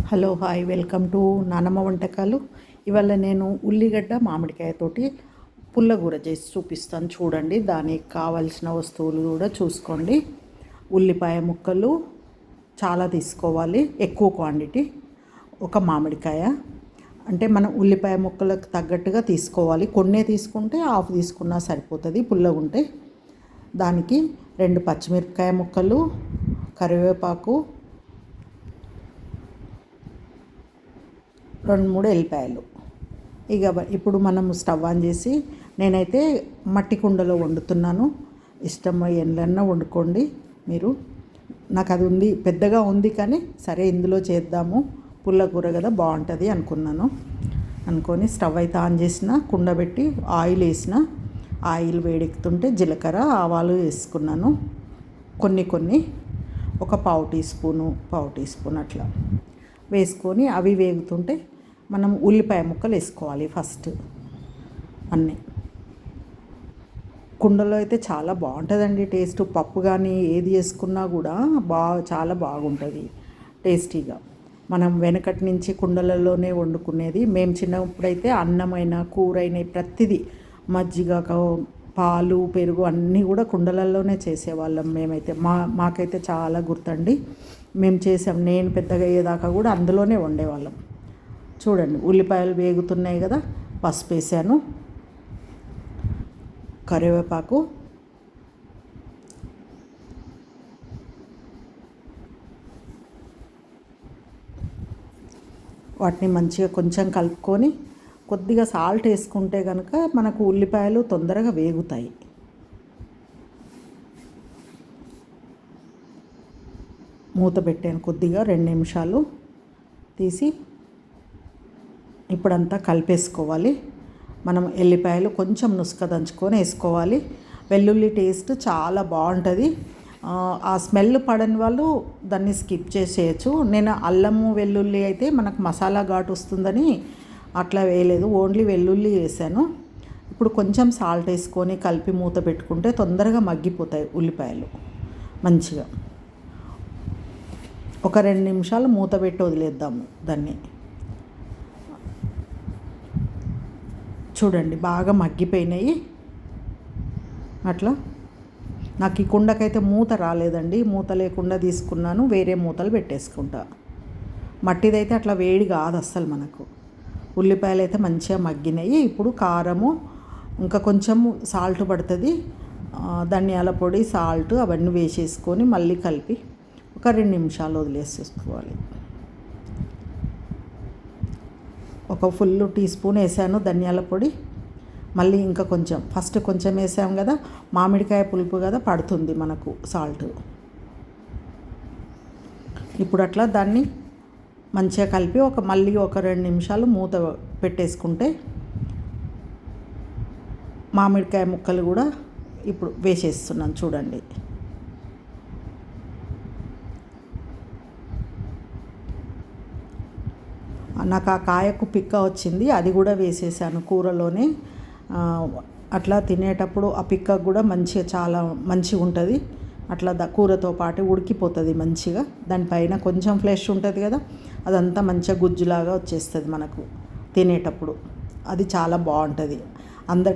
Hello hi welcome to నానమ్మ వంటకాలు. ఇవాళ నేను ఉల్లిగడ్డ మామిడికాయతోటి పుల్లగూర చేసి చూపిస్తాను చూడండి. దానికి కావాల్సిన వస్తువులు కూడా చూసుకోండి. ఉల్లిపాయ ముక్కలు చాలా తీసుకోవాలి, ఎక్కువ క్వాంటిటీ. ఒక మామిడికాయ అంటే మనం ఉల్లిపాయ ముక్కలకు తగ్గట్టుగా తీసుకోవాలి. కొన్నే తీసుకుంటే హాఫ్ తీసుకున్నా సరిపోతుంది పుల్లగుంటే. దానికి 2 పచ్చిమిరపకాయ ముక్కలు, కరివేపాకు, 2-3 ఎల్లిపాయలు. ఇప్పుడు మనం స్టవ్ ఆన్ చేసి, నేనైతే మట్టి కుండలో వండుతున్నాను. ఇష్టం ఎన్నన్నా వండుకోండి మీరు. నాకు అది ఉంది, పెద్దగా ఉంది, కానీ సరే ఇందులో చేద్దాము, పుల్లకూర కదా బాగుంటుంది అనుకొని స్టవ్ అయితే ఆన్ చేసిన, కుండ పెట్టి ఆయిల్ వేసిన. ఆయిల్ వేడెక్కుతుంటే జీలకర్ర ఆవాలు వేసుకున్నాను. కొన్ని ఒక పావు టీ స్పూన్ అట్లా వేసుకొని అవి వేగుతుంటే మనం ఉల్లిపాయ ముక్కలు వేసుకోవాలి ఫస్ట్. అన్నీ కుండలో అయితే చాలా బాగుంటుందండి టేస్ట్. పప్పు కానీ ఏది వేసుకున్నా కూడా చాలా బాగుంటుంది టేస్టీగా. మనం వెనకటి నుంచి కుండలలోనే వండుకునేది. మేము చిన్నప్పుడైతే అన్నమైన కూరైన ప్రతిదీ మజ్జిగ, పాలు, పెరుగు అన్నీ కూడా కుండలలోనే చేసేవాళ్ళం మేమైతే. మాకైతే చాలా గుర్తండి. మేము చేసాం, నేను పెద్దగా అయ్యేదాకా కూడా అందులోనే వండేవాళ్ళం. చూడండి ఉల్లిపాయలు వేగుతున్నాయి కదా, పసుపు వేసాను, కరివేపాకు, వాటిని మంచిగా కొంచెం కలుపుకొని కొద్దిగా సాల్ట్ వేసుకుంటే కనుక మనకు ఉల్లిపాయలు తొందరగా వేగుతాయి. మూత పెట్టాను కొద్దిగా 2 నిమిషాలు. తీసి ఇప్పుడంతా కలిపేసుకోవాలి. మనం ఎల్లిపాయలు కొంచెం నుసుక దంచుకొని వేసుకోవాలి. వెల్లుల్లి టేస్ట్ చాలా బాగుంటుంది. ఆ స్మెల్ పడని వాళ్ళు దాన్ని స్కిప్ చేసేయచ్చు. నేను అల్లము వెల్లుల్లి అయితే మనకు మసాలా ఘాటు వస్తుందని అట్లా వేయలేదు, ఓన్లీ వెల్లుల్లి వేసాను. ఇప్పుడు కొంచెం సాల్ట్ వేసుకొని కలిపి మూత పెట్టుకుంటే తొందరగా మగ్గిపోతాయి ఉల్లిపాయలు మంచిగా. ఒక 2 నిమిషాలు మూత పెట్టి వదిలేద్దాము దాన్ని. చూడండి బాగా మగ్గిపోయినాయి. అట్లా నాకు ఈ కుండకైతే మూత రాలేదండి, మూత లేకుండా తీసుకున్నాను. వేరే మూతలు పెట్టేసుకుంటా. మట్టిదైతే అట్లా వేడి కాదు అస్సలు మనకు. ఉల్లిపాయలు అయితే మంచిగా మగ్గినాయి. ఇప్పుడు కారము, ఇంకా కొంచెం సాల్ట్ పడుతుంది, ధనియాల పొడి, సాల్ట్ అవన్నీ వేసేసుకొని మళ్ళీ కలిపి ఒక 2 నిమిషాలు వదిలేసేసుకోవాలి. ఒక ఫుల్ టీ స్పూన్ వేసాను ధనియాల పొడి. మళ్ళీ ఇంకా కొంచెం, ఫస్ట్ కొంచెం వేసాం కదా, మామిడికాయ పులుపు కదా పడుతుంది మనకు సాల్ట్. ఇప్పుడు అట్లా దాన్ని మంచిగా కలిపి మళ్ళీ ఒక 2 నిమిషాలు మూత పెట్టేసుకుంటే మామిడికాయ ముక్కలు కూడా ఇప్పుడు వేసేస్తున్నాను చూడండి. నాకు ఆ కాయకు పిక్క వచ్చింది, అది కూడా వేసేసాను కూరలోనే. అట్లా తినేటప్పుడు ఆ పిక్క కూడా చాలా మంచిగా ఉంటుంది. అట్లా కూరతో పాటు ఉడికిపోతుంది మంచిగా. దానిపైన కొంచెం ఫ్లెష్ ఉంటుంది కదా, అదంతా మంచిగా గుజ్జులాగా వచ్చేస్తుంది మనకు తినేటప్పుడు. అది చాలా బాగుంటుంది.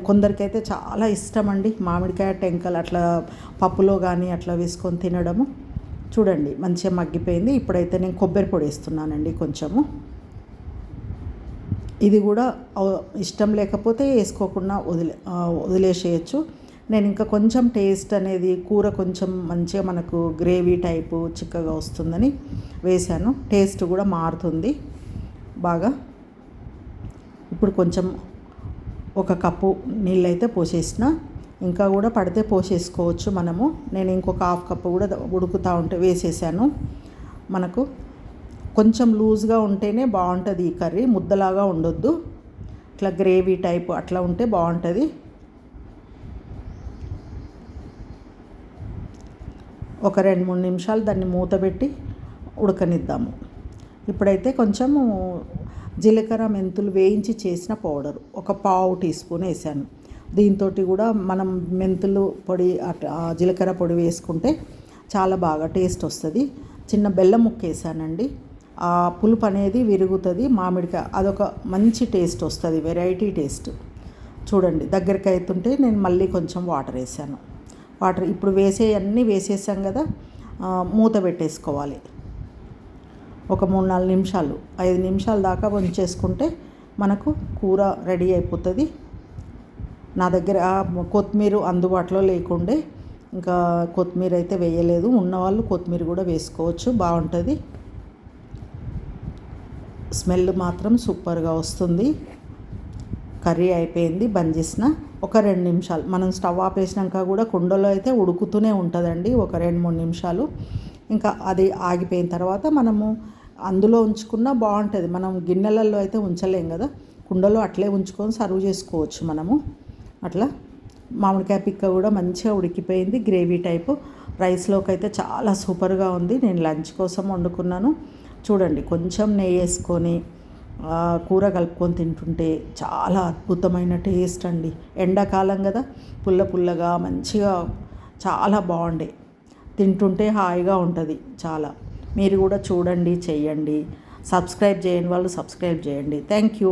కొందరికైతే చాలా ఇష్టం అండి మామిడికాయ టెంకలు అట్లా పప్పులో కానీ అట్లా వేసుకొని తినడము. చూడండి మంచిగా మగ్గిపోయింది. ఇప్పుడైతే నేను కొబ్బరి పొడి వేస్తున్నానండి కొంచెము. ఇది కూడా ఇష్టం లేకపోతే వేసుకోకుండా వదిలేసేయచ్చు. నేను ఇంకా కొంచెం టేస్ట్ అనేది, కూర కొంచెం మంచిగా మనకు గ్రేవీ టైపు చిక్కగా వస్తుందని వేసాను. టేస్ట్ కూడా మారుతుంది బాగా. ఇప్పుడు కొంచెం 1 కప్పు నీళ్ళైతే పోసేసిన. ఇంకా కూడా పడితే పోసేసుకోవచ్చు మనము. నేను ఇంకొక 1/2 కప్పు కూడా ఉడుకుతూ ఉంటే వేసేసాను. మనకు కొంచెం లూజ్గా ఉంటేనే బాగుంటుంది ఈ కర్రీ, ముద్దలాగా ఉండొద్దు. ఇట్లా గ్రేవీ టైపు అట్లా ఉంటే బాగుంటుంది. ఒక 2-3 నిమిషాలు దాన్ని మూత పెట్టి ఉడకనిద్దాము. ఇప్పుడైతే కొంచెము జీలకర్ర మెంతులు వేయించి చేసిన పౌడర్ ఒక పావు టీ స్పూన్ వేసాను. దీంతో కూడా మనం మెంతులు పొడి జీలకర్ర పొడి వేసుకుంటే చాలా బాగా టేస్ట్ వస్తుంది. చిన్న బెల్లం ముక్క వేసానండి. ఆ పులుపు అనేది విరుగుతుంది మామిడికాయ, అదొక మంచి టేస్ట్ వస్తుంది, వెరైటీ టేస్ట్. చూడండి దగ్గరికి అవుతుంటే నేను మళ్ళీ కొంచెం వాటర్ వేసాను. వాటర్ ఇప్పుడు అన్నీ వేసేసాం కదా, మూత పెట్టేసుకోవాలి. ఒక 3-4 నిమిషాలు, 5 నిమిషాల దాకా ఉంచేసుకుంటే మనకు కూర రెడీ అయిపోతుంది. నా దగ్గర కొత్తిమీర అందుబాటులో లేకుండే, ఇంకా కొత్తిమీర అయితే వేయలేదు. ఉన్నవాళ్ళు కొత్తిమీర కూడా వేసుకోవచ్చు, బాగుంటుంది. స్మెల్ మాత్రం సూపర్గా వస్తుంది. కర్రీ అయిపోయింది, బంద్ చేసిన. ఒక 2 నిమిషాలు మనం స్టవ్ ఆపేసినాక కూడా కుండలో అయితే ఉడుకుతూనే ఉంటుందండి, ఒక 2-3 నిమిషాలు. ఇంకా అది ఆగిపోయిన తర్వాత మనము అందులో ఉంచుకున్నా బాగుంటుంది. మనం గిన్నెలలో అయితే ఉంచలేం కదా, కుండలో అట్లే ఉంచుకొని సర్వ్ చేసుకోవచ్చు మనము. అట్లా మామిడికాయ పిక్క కూడా మంచిగా ఉడికిపోయింది, గ్రేవీ టైపు. రైస్లోకి అయితే చాలా సూపర్గా ఉంది. నేను లంచ్ కోసం వండుకున్నాను. చూడండి, కొంచెం నెయ్యి వేసుకొని కూర కలుపుకొని తింటుంటే చాలా అద్భుతమైన టేస్ట్ అండి. ఎండాకాలం కదా, పుల్ల పుల్లగా మంచిగా చాలా బాగుండే, తింటుంటే హాయిగా ఉంటుంది చాలా. మీరు కూడా చూడండి, చెయ్యండి. సబ్స్క్రైబ్ చేయని వాళ్ళు సబ్స్క్రైబ్ చేయండి. Thank you.